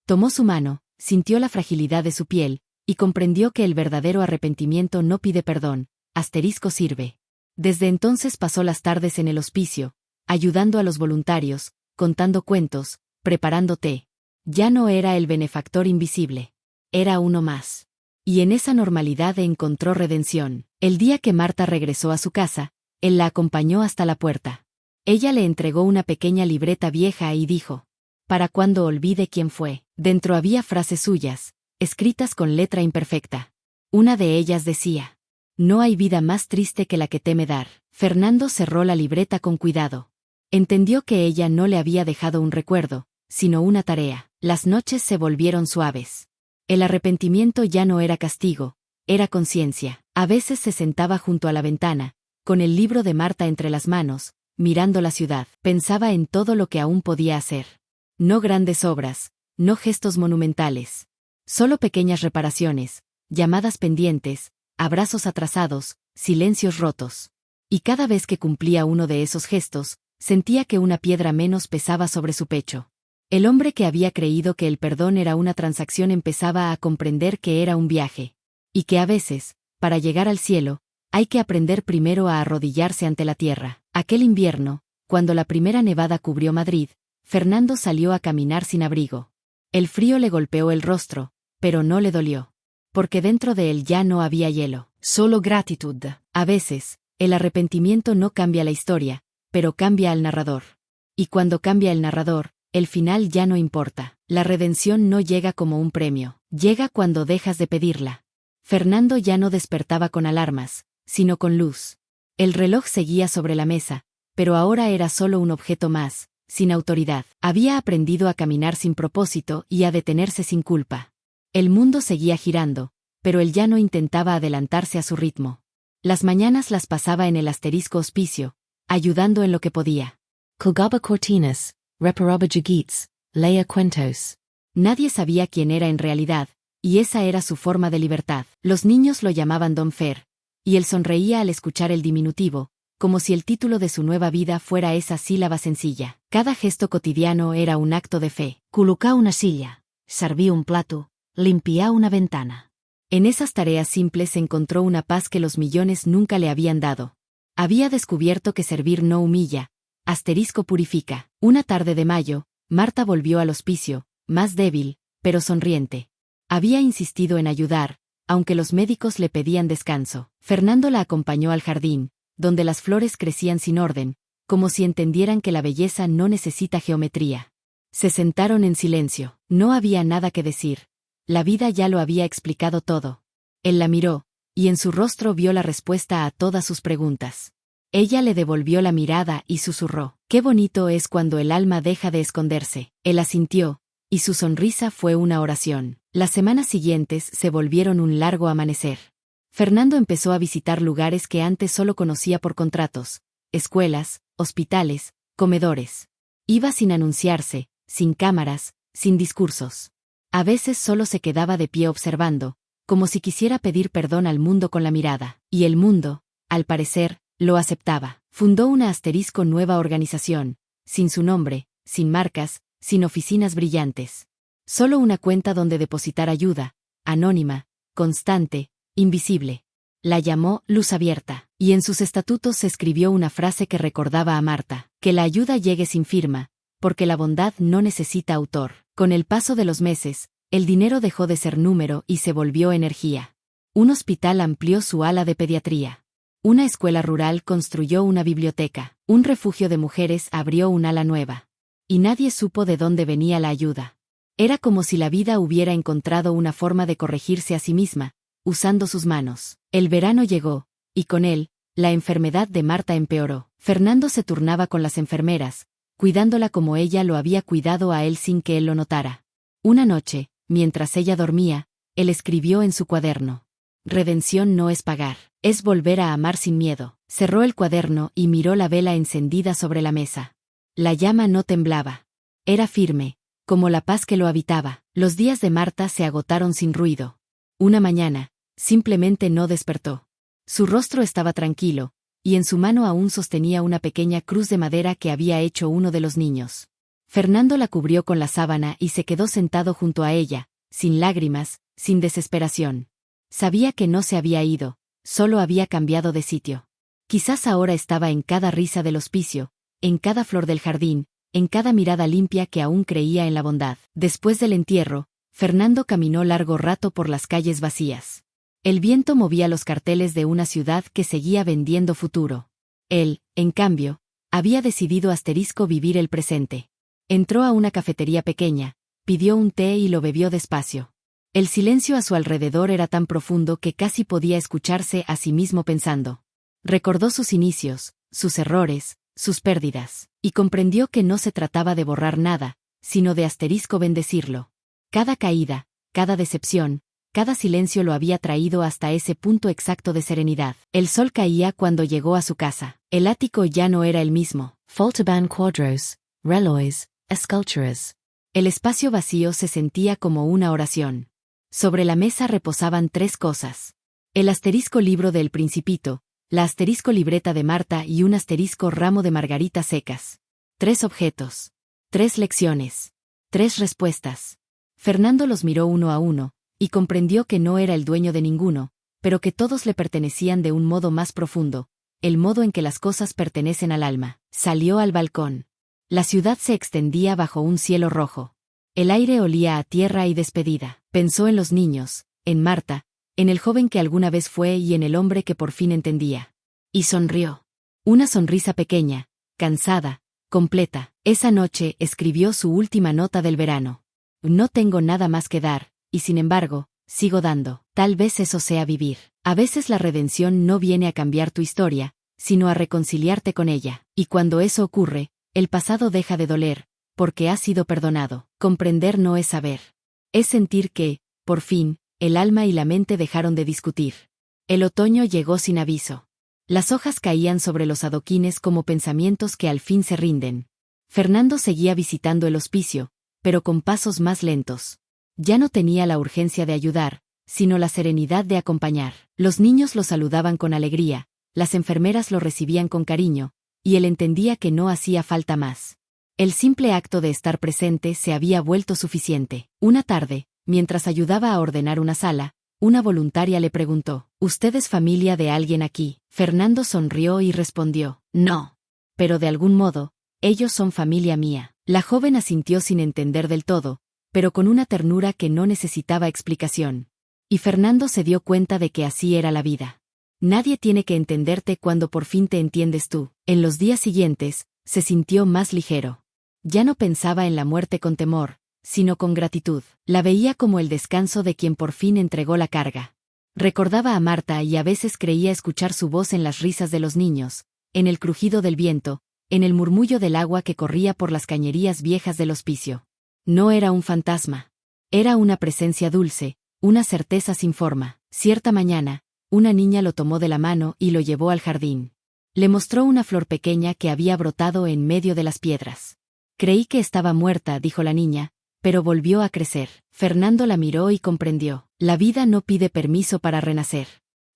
Tomó su mano, sintió la fragilidad de su piel, y comprendió que el verdadero arrepentimiento no pide perdón, sirve. Desde entonces pasó las tardes en el hospicio, ayudando a los voluntarios, contando cuentos, preparando té. Ya no era el benefactor invisible. Era uno más. Y en esa normalidad encontró redención. El día que Marta regresó a su casa, él la acompañó hasta la puerta. Ella le entregó una pequeña libreta vieja y dijo: «Para cuando olvide quién fue». Dentro había frases suyas, escritas con letra imperfecta. Una de ellas decía: «No hay vida más triste que la que teme dar». Fernando cerró la libreta con cuidado. Entendió que ella no le había dejado un recuerdo, sino una tarea. Las noches se volvieron suaves. El arrepentimiento ya no era castigo, era conciencia. A veces se sentaba junto a la ventana, con el libro de Marta entre las manos, mirando la ciudad. Pensaba en todo lo que aún podía hacer. No grandes obras, no gestos monumentales. Solo pequeñas reparaciones, llamadas pendientes, abrazos atrasados, silencios rotos. Y cada vez que cumplía uno de esos gestos, sentía que una piedra menos pesaba sobre su pecho. El hombre que había creído que el perdón era una transacción empezaba a comprender que era un viaje. Y que a veces, para llegar al cielo, hay que aprender primero a arrodillarse ante la tierra. Aquel invierno, cuando la primera nevada cubrió Madrid, Fernando salió a caminar sin abrigo. El frío le golpeó el rostro, pero no le dolió. Porque dentro de él ya no había hielo, solo gratitud. A veces, el arrepentimiento no cambia la historia, pero cambia al narrador. Y cuando cambia el narrador, el final ya no importa. La redención no llega como un premio, llega cuando dejas de pedirla. Fernando ya no despertaba con alarmas, sino con luz. El reloj seguía sobre la mesa, pero ahora era solo un objeto más, sin autoridad. Había aprendido a caminar sin propósito y a detenerse sin culpa. El mundo seguía girando, pero él ya no intentaba adelantarse a su ritmo. Las mañanas las pasaba en el hospicio, ayudando en lo que podía. Colgaba cortinas, reparaba juguetes, leía cuentos. Nadie sabía quién era en realidad, y esa era su forma de libertad. Los niños lo llamaban Don Fer, y él sonreía al escuchar el diminutivo, como si el título de su nueva vida fuera esa sílaba sencilla. Cada gesto cotidiano era un acto de fe. Col·locar una silla, servir un plato, limpiar una ventana. En esas tareas simples encontró una paz que los millones nunca le habían dado. Había descubierto que servir no humilla, purifica. Una tarde de mayo, Marta volvió al hospicio, más débil, pero sonriente. Había insistido en ayudar, aunque los médicos le pedían descanso. Fernando la acompañó al jardín, donde las flores crecían sin orden, como si entendieran que la belleza no necesita geometría. Se sentaron en silencio. No había nada que decir. La vida ya lo había explicado todo. Él la miró, y en su rostro vio la respuesta a todas sus preguntas. Ella le devolvió la mirada y susurró: «Qué bonito es cuando el alma deja de esconderse». Él asintió, y su sonrisa fue una oración. Las semanas siguientes se volvieron un largo amanecer. Fernando empezó a visitar lugares que antes solo conocía por contratos: escuelas, hospitales, comedores. Iba sin anunciarse, sin cámaras, sin discursos. A veces solo se quedaba de pie observando, como si quisiera pedir perdón al mundo con la mirada. Y el mundo, al parecer, lo aceptaba. Fundó una nueva organización, sin su nombre, sin marcas, sin oficinas brillantes. Solo una cuenta donde depositar ayuda, anónima, constante, invisible. La llamó Luz Abierta, y en sus estatutos se escribió una frase que recordaba a Marta: que la ayuda llegue sin firma, porque la bondad no necesita autor. Con el paso de los meses, el dinero dejó de ser número y se volvió energía. Un hospital amplió su ala de pediatría. Una escuela rural construyó una biblioteca. Un refugio de mujeres abrió un ala nueva. Y nadie supo de dónde venía la ayuda. Era como si la vida hubiera encontrado una forma de corregirse a sí misma, usando sus manos. El verano llegó, y con él, la enfermedad de Marta empeoró. Fernando se turnaba con las enfermeras, cuidándola como ella lo había cuidado a él sin que él lo notara. Una noche, mientras ella dormía, él escribió en su cuaderno: redención no es pagar, es volver a amar sin miedo. Cerró el cuaderno y miró la vela encendida sobre la mesa. La llama no temblaba. Era firme, como la paz que lo habitaba. Los días de Marta se agotaron sin ruido. Una mañana, simplemente no despertó. Su rostro estaba tranquilo, y en su mano aún sostenía una pequeña cruz de madera que había hecho uno de los niños. Fernando la cubrió con la sábana y se quedó sentado junto a ella, sin lágrimas, sin desesperación. Sabía que no se había ido, solo había cambiado de sitio. Quizás ahora estaba en cada risa del hospicio, en cada flor del jardín, en cada mirada limpia que aún creía en la bondad. Después del entierro, Fernando caminó largo rato por las calles vacías. El viento movía los carteles de una ciudad que seguía vendiendo futuro. Él, en cambio, había decidido vivir el presente. Entró a una cafetería pequeña, pidió un té y lo bebió despacio. El silencio a su alrededor era tan profundo que casi podía escucharse a sí mismo pensando. Recordó sus inicios, sus errores, sus pérdidas, y comprendió que no se trataba de borrar nada, sino de bendecirlo. Cada caída, cada decepción, cada silencio lo había traído hasta ese punto exacto de serenidad. El sol caía cuando llegó a su casa. El ático ya no era el mismo. Faltaban cuadros, relojes, esculturas. El espacio vacío se sentía como una oración. Sobre la mesa reposaban 3 cosas. El libro de El Principito, la libreta de Marta y un ramo de margaritas secas. 3 objetos. 3 lecciones. 3 respuestas. Fernando los miró uno a uno, y comprendió que no era el dueño de ninguno, pero que todos le pertenecían de un modo más profundo, el modo en que las cosas pertenecen al alma. Salió al balcón. La ciudad se extendía bajo un cielo rojo. El aire olía a tierra y despedida. Pensó en los niños, en Marta, en el joven que alguna vez fue y en el hombre que por fin entendía. Y sonrió. Una sonrisa pequeña, cansada, completa. Esa noche escribió su última nota del verano. No tengo nada más que dar, y sin embargo, sigo dando. Tal vez eso sea vivir. A veces la redención no viene a cambiar tu historia, sino a reconciliarte con ella. Y cuando eso ocurre, el pasado deja de doler, porque ha sido perdonado. Comprender no es saber. Es sentir que, por fin, el alma y la mente dejaron de discutir. El otoño llegó sin aviso. Las hojas caían sobre los adoquines como pensamientos que al fin se rinden. Fernando seguía visitando el hospicio, pero con pasos más lentos. Ya no tenía la urgencia de ayudar, sino la serenidad de acompañar. Los niños lo saludaban con alegría, las enfermeras lo recibían con cariño, y él entendía que no hacía falta más. El simple acto de estar presente se había vuelto suficiente. Una tarde, mientras ayudaba a ordenar una sala, una voluntaria le preguntó: ¿Usted es familia de alguien aquí? Fernando sonrió y respondió: no. Pero de algún modo, ellos son familia mía. La joven asintió sin entender del todo, pero con una ternura que no necesitaba explicación. Y Fernando se dio cuenta de que así era la vida. Nadie tiene que entenderte cuando por fin te entiendes tú. En los días siguientes, se sintió más ligero. Ya no pensaba en la muerte con temor, sino con gratitud. La veía como el descanso de quien por fin entregó la carga. Recordaba a Marta y a veces creía escuchar su voz en las risas de los niños, en el crujido del viento, en el murmullo del agua que corría por las cañerías viejas del hospicio. No era un fantasma. Era una presencia dulce, una certeza sin forma. Cierta mañana, una niña lo tomó de la mano y lo llevó al jardín. Le mostró una flor pequeña que había brotado en medio de las piedras. Creí que estaba muerta, dijo la niña, pero volvió a crecer. Fernando la miró y comprendió. La vida no pide permiso para renacer.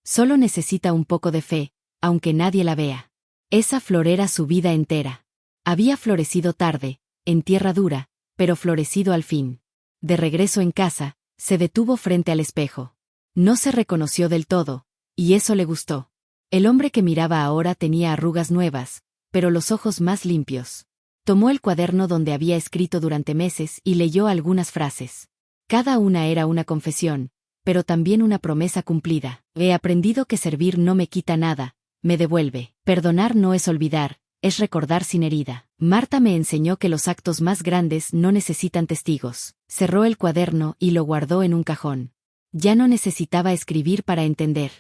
Solo necesita un poco de fe, aunque nadie la vea. Esa flor era su vida entera. Había florecido tarde, en tierra dura, pero florecido al fin. De regreso en casa, se detuvo frente al espejo. No se reconoció del todo, Y eso le gustó. El hombre que miraba ahora tenía arrugas nuevas, pero los ojos más limpios. Tomó el cuaderno donde había escrito durante meses y leyó algunas frases. Cada una era una confesión, pero también una promesa cumplida. He aprendido que servir no me quita nada, me devuelve. Perdonar no es olvidar, es recordar sin herida. Marta me enseñó que los actos más grandes no necesitan testigos. Cerró el cuaderno y lo guardó en un cajón. Ya no necesitaba escribir para entender.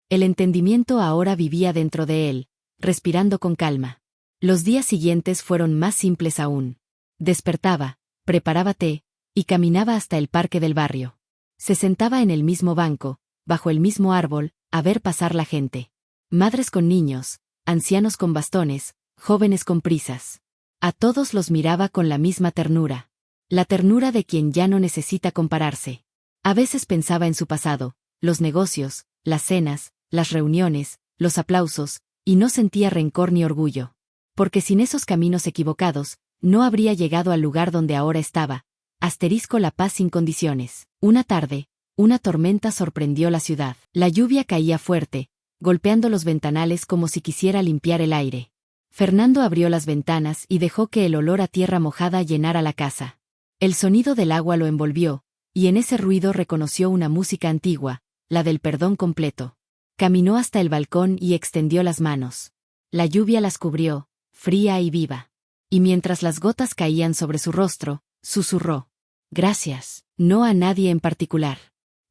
El entendimiento ahora vivía dentro de él, respirando con calma. Los días siguientes fueron más simples aún. Despertaba, preparaba té, y caminaba hasta el parque del barrio. Se sentaba en el mismo banco, bajo el mismo árbol, a ver pasar la gente. Madres con niños, ancianos con bastones, jóvenes con prisas. A todos los miraba con la misma ternura. La ternura de quien ya no necesita compararse. A veces pensaba en su pasado, los negocios, las cenas, las reuniones, los aplausos, y no sentía rencor ni orgullo. Porque sin esos caminos equivocados, no habría llegado al lugar donde ahora estaba. La paz sin condiciones. Una tarde, una tormenta sorprendió la ciudad. La lluvia caía fuerte, golpeando los ventanales como si quisiera limpiar el aire. Fernando abrió las ventanas y dejó que el olor a tierra mojada llenara la casa. El sonido del agua lo envolvió, y en ese ruido reconoció una música antigua, la del perdón completo. Caminó hasta el balcón y extendió las manos. La lluvia las cubrió, fría y viva. Y mientras las gotas caían sobre su rostro, susurró: «Gracias, no a nadie en particular.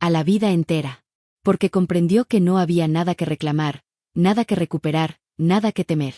A la vida entera». Porque comprendió que no había nada que reclamar, nada que recuperar, nada que temer.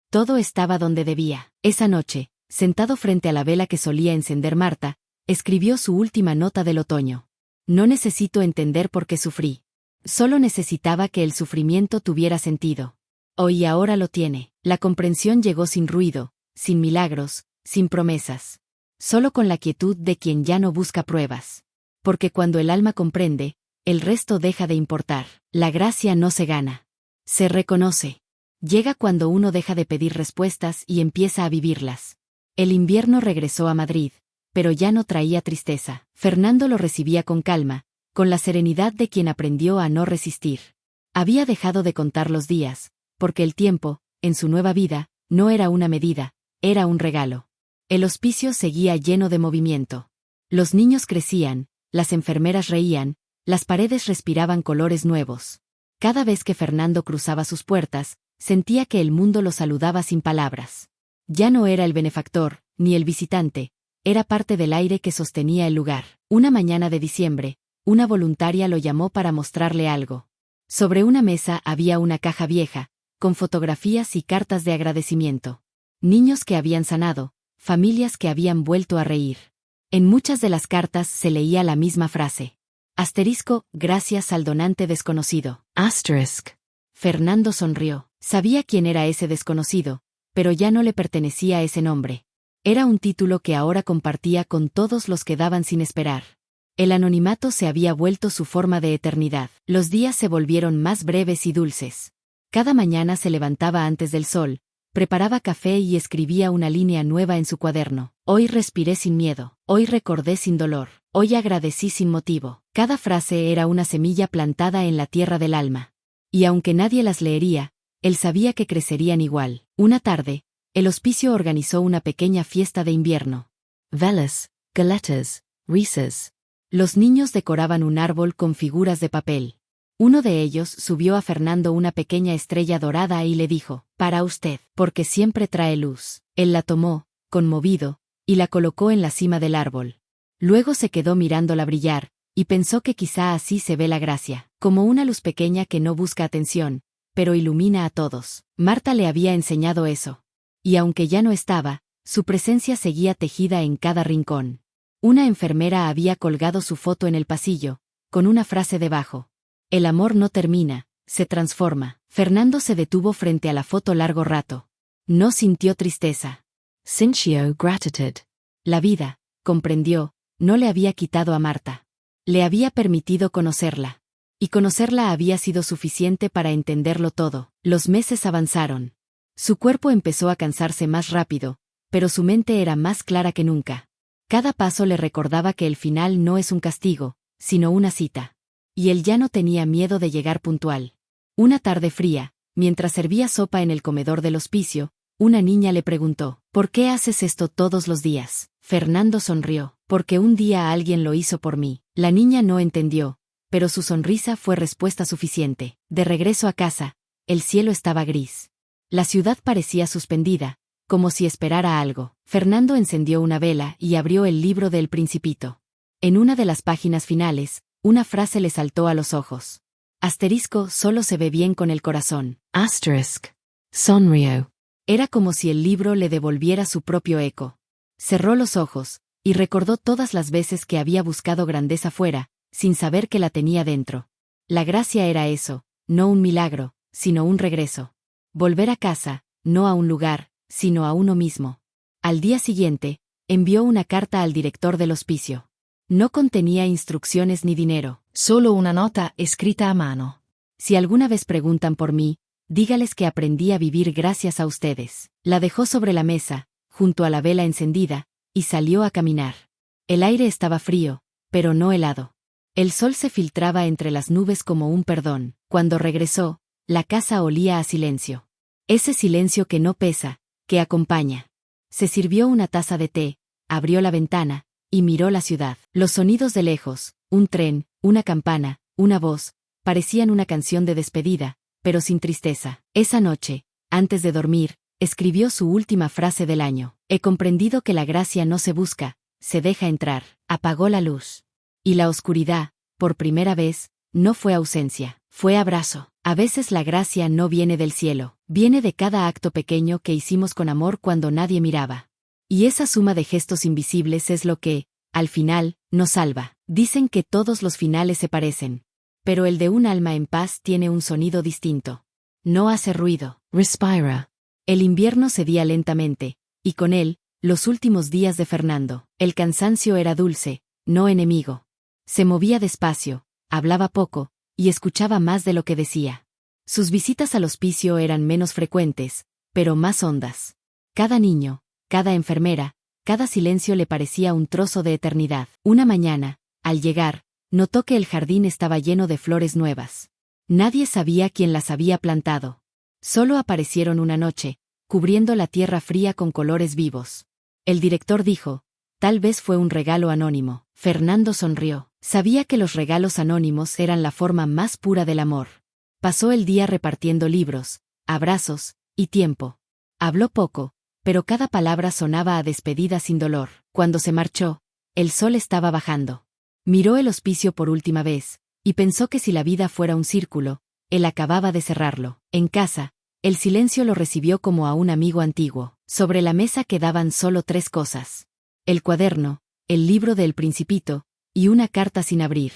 Todo estaba donde debía. Esa noche, sentado frente a la vela que solía encender Marta, escribió su última nota del otoño. No necesito entender por qué sufrí. Solo necesitaba que el sufrimiento tuviera sentido. Hoy y ahora lo tiene. La comprensión llegó sin ruido, sin milagros, sin promesas. Solo con la quietud de quien ya no busca pruebas. Porque cuando el alma comprende, el resto deja de importar. La gracia no se gana. Se reconoce. Llega cuando uno deja de pedir respuestas y empieza a vivirlas. El invierno regresó a Madrid, pero ya no traía tristeza. Fernando lo recibía con calma, con la serenidad de quien aprendió a no resistir. Había dejado de contar los días, porque el tiempo, en su nueva vida, no era una medida, era un regalo. El hospicio seguía lleno de movimiento. Los niños crecían, las enfermeras reían, las paredes respiraban colores nuevos. Cada vez que Fernando cruzaba sus puertas, sentía que el mundo lo saludaba sin palabras. Ya no era el benefactor, ni el visitante, era parte del aire que sostenía el lugar. Una mañana de diciembre, una voluntaria lo llamó para mostrarle algo. Sobre una mesa había una caja vieja, con fotografías y cartas de agradecimiento. Niños que habían sanado, familias que habían vuelto a reír. En muchas de las cartas se leía la misma frase. Gracias al donante desconocido. Fernando sonrió. Sabía quién era ese desconocido, pero ya no le pertenecía a ese nombre. Era un título que ahora compartía con todos los que daban sin esperar. El anonimato se había vuelto su forma de eternidad. Los días se volvieron más breves y dulces. Cada mañana se levantaba antes del sol, preparaba café y escribía una línea nueva en su cuaderno. Hoy respiré sin miedo, hoy recordé sin dolor, hoy agradecí sin motivo. Cada frase era una semilla plantada en la tierra del alma. Y aunque nadie las leería, él sabía que crecerían igual. Una tarde, el hospicio organizó una pequeña fiesta de invierno. Velas, galetas, risas. Los niños decoraban un árbol con figuras de papel. Uno de ellos subió a Fernando una pequeña estrella dorada y le dijo: «Para usted, porque siempre trae luz». Él la tomó, conmovido, y la colocó en la cima del árbol. Luego se quedó mirándola brillar, y pensó que quizá así se ve la gracia, como una luz pequeña que no busca atención, pero ilumina a todos. Marta le había enseñado eso. Y aunque ya no estaba, su presencia seguía tejida en cada rincón. Una enfermera había colgado su foto en el pasillo, con una frase debajo: «El amor no termina, se transforma». Fernando se detuvo frente a la foto largo rato. No sintió tristeza. Sintió gratitud. La vida, comprendió, no le había quitado a Marta. Le había permitido conocerla. Y conocerla había sido suficiente para entenderlo todo. Los meses avanzaron. Su cuerpo empezó a cansarse más rápido, pero su mente era más clara que nunca. Cada paso le recordaba que el final no es un castigo, sino una cita. Y él ya no tenía miedo de llegar puntual. Una tarde fría, mientras servía sopa en el comedor del hospicio, una niña le preguntó, ¿por qué haces esto todos los días? Fernando sonrió, porque un día alguien lo hizo por mí. La niña no entendió, pero su sonrisa fue respuesta suficiente. De regreso a casa, el cielo estaba gris. La ciudad parecía suspendida, como si esperara algo. Fernando encendió una vela y abrió el libro del Principito. En una de las páginas finales, una frase le saltó a los ojos. Asterisco solo se ve bien con el corazón. Asterisk. Sonrió. Era como si el libro le devolviera su propio eco. Cerró los ojos, y recordó todas las veces que había buscado grandeza fuera, sin saber que la tenía dentro. La gracia era eso, no un milagro, sino un regreso. Volver a casa, no a un lugar, sino a uno mismo. Al día siguiente, envió una carta al director del hospicio. No contenía instrucciones ni dinero. Solo una nota escrita a mano. Si alguna vez preguntan por mí, dígales que aprendí a vivir gracias a ustedes. La dejó sobre la mesa, junto a la vela encendida, y salió a caminar. El aire estaba frío, pero no helado. El sol se filtraba entre las nubes como un perdón. Cuando regresó, la casa olía a silencio. Ese silencio que no pesa, que acompaña. Se sirvió una taza de té, abrió la ventana, y miró la ciudad. Los sonidos de lejos, un tren, una campana, una voz, parecían una canción de despedida, pero sin tristeza. Esa noche, antes de dormir, escribió su última frase del año. He comprendido que la gracia no se busca, se deja entrar. Apagó la luz. Y la oscuridad, por primera vez, no fue ausencia, fue abrazo. A veces la gracia no viene del cielo, viene de cada acto pequeño que hicimos con amor cuando nadie miraba. Y esa suma de gestos invisibles es lo que, al final, nos salva. Dicen que todos los finales se parecen. Pero el de un alma en paz tiene un sonido distinto. No hace ruido. Respira. El invierno cedía lentamente, y con él, los últimos días de Fernando. El cansancio era dulce, no enemigo. Se movía despacio, hablaba poco, y escuchaba más de lo que decía. Sus visitas al hospicio eran menos frecuentes, pero más hondas. Cada niño, cada enfermera, cada silencio le parecía un trozo de eternidad. Una mañana, al llegar, notó que el jardín estaba lleno de flores nuevas. Nadie sabía quién las había plantado. Solo aparecieron una noche, cubriendo la tierra fría con colores vivos. El director dijo, tal vez fue un regalo anónimo. Fernando sonrió. Sabía que los regalos anónimos eran la forma más pura del amor. Pasó el día repartiendo libros, abrazos, y tiempo. Habló poco, pero cada palabra sonaba a despedida sin dolor. Cuando se marchó, el sol estaba bajando. Miró el hospicio por última vez, y pensó que si la vida fuera un círculo, él acababa de cerrarlo. En casa, el silencio lo recibió como a un amigo antiguo. Sobre la mesa quedaban solo 3 cosas. El cuaderno, el libro del Principito, y una carta sin abrir.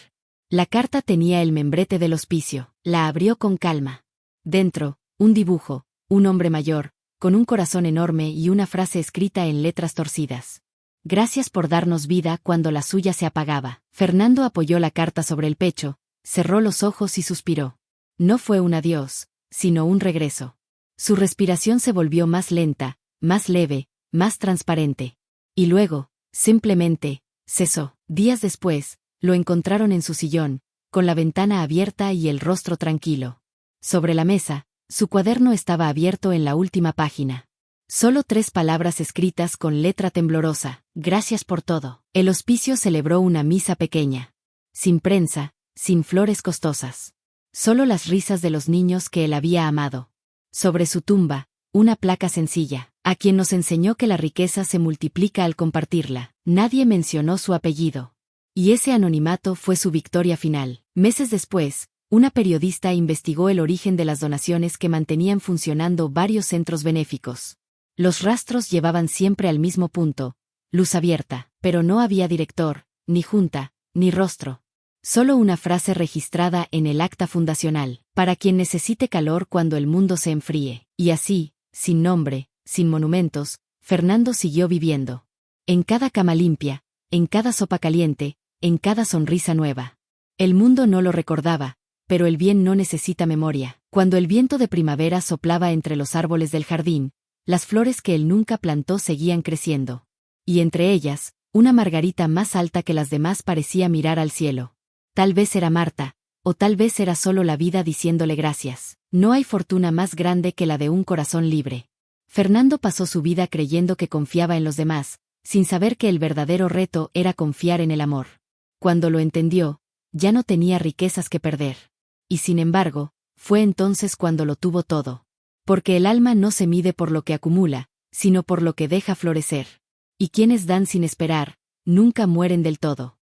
La carta tenía el membrete del hospicio. La abrió con calma. Dentro, un dibujo, un hombre mayor, con un corazón enorme y una frase escrita en letras torcidas. Gracias por darnos vida cuando la suya se apagaba. Fernando apoyó la carta sobre el pecho, cerró los ojos y suspiró. No fue un adiós, sino un regreso. Su respiración se volvió más lenta, más leve, más transparente. Y luego, simplemente, cesó. Días después, lo encontraron en su sillón, con la ventana abierta y el rostro tranquilo. Sobre la mesa, su cuaderno estaba abierto en la última página. Solo 3 palabras escritas con letra temblorosa. Gracias por todo. El hospicio celebró una misa pequeña. Sin prensa, sin flores costosas. Solo las risas de los niños que él había amado. Sobre su tumba, una placa sencilla. A quien nos enseñó que la riqueza se multiplica al compartirla. Nadie mencionó su apellido. Y ese anonimato fue su victoria final. Meses después, una periodista investigó el origen de las donaciones que mantenían funcionando varios centros benéficos. Los rastros llevaban siempre al mismo punto, luz abierta, pero no había director, ni junta, ni rostro. Solo una frase registrada en el acta fundacional, para quien necesite calor cuando el mundo se enfríe. Y así, sin nombre, sin monumentos, Fernando siguió viviendo. En cada cama limpia, en cada sopa caliente, en cada sonrisa nueva. El mundo no lo recordaba, pero el bien no necesita memoria. Cuando el viento de primavera soplaba entre los árboles del jardín, las flores que él nunca plantó seguían creciendo. Y entre ellas, una margarita más alta que las demás parecía mirar al cielo. Tal vez era Marta, o tal vez era solo la vida diciéndole gracias. No hay fortuna más grande que la de un corazón libre. Fernando pasó su vida creyendo que confiaba en los demás, sin saber que el verdadero reto era confiar en el amor. Cuando lo entendió, ya no tenía riquezas que perder. Y sin embargo, fue entonces cuando lo tuvo todo. Porque el alma no se mide por lo que acumula, sino por lo que deja florecer. Y quienes dan sin esperar, nunca mueren del todo.